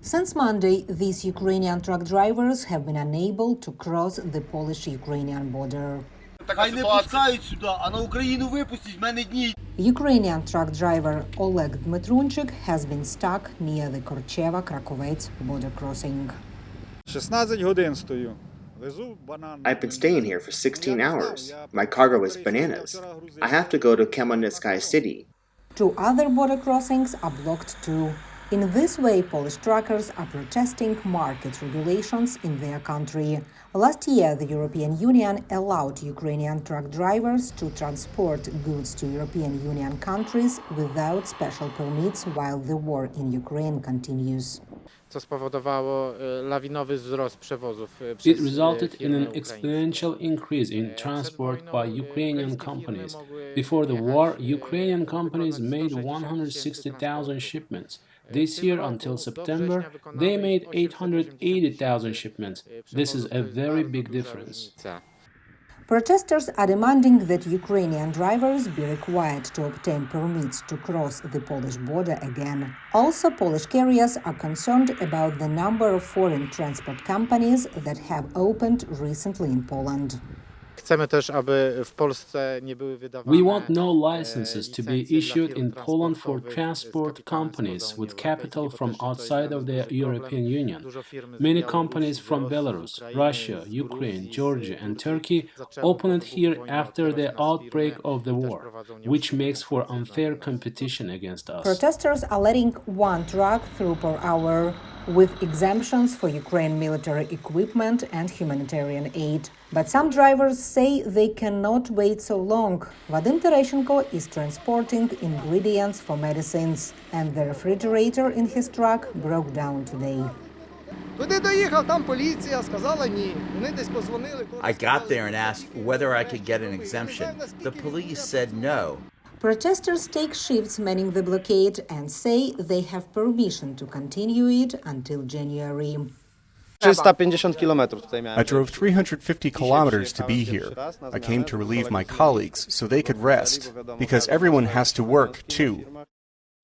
Since Monday, these Ukrainian truck drivers have been unable to cross the Polish-Ukrainian border. Ukrainian truck driver Oleg Dmitrunchik has been stuck near the Korcheva-Krakovets border crossing. 16 годин стою. I've been staying here for 16 hours. My cargo is bananas. I have to go to Khmelnytskaya city. 2 other border crossings are blocked too. In this way, Polish truckers are protesting market regulations in their country. Last year, the European Union allowed Ukrainian truck drivers to transport goods to European Union countries without special permits while the war in Ukraine continues. It resulted in an exponential increase in transport by Ukrainian companies. Before the war, Ukrainian companies made 160,000 shipments. This year, until September, they made 880,000 shipments. This is a very big difference. Protesters are demanding that Ukrainian drivers be required to obtain permits to cross the Polish border again. Also, Polish carriers are concerned about the number of foreign transport companies that have opened recently in Poland. We want no licenses to be issued in Poland for transport companies with capital from outside of the European Union. Many companies from Belarus, Russia, Ukraine, Georgia and Turkey opened here after the outbreak of the war, which makes for unfair competition against us. Protesters are letting 1 truck through per hour, with exemptions for Ukraine military equipment and humanitarian aid. But some drivers say they cannot wait so long. Vadim Tereshenko is transporting ingredients for medicines, and the refrigerator in his truck broke down today. I got there and asked whether I could get an exemption. The police said no. Protesters take shifts manning the blockade and say they have permission to continue it until January. I drove 350 kilometers to be here. I came to relieve my colleagues so they could rest, because everyone has to work too.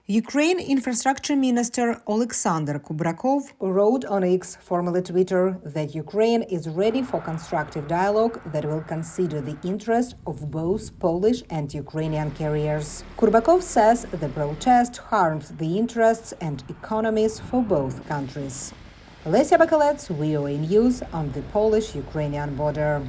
Ukraine Infrastructure Minister Oleksandr Kubrakov wrote on X, formerly Twitter, that Ukraine is ready for constructive dialogue that will consider the interest of both Polish and Ukrainian carriers. Kubrakov says the protest harmed the interests and economies for both countries. Korcheva-Krakovets, VOA News on the Polish-Ukrainian border.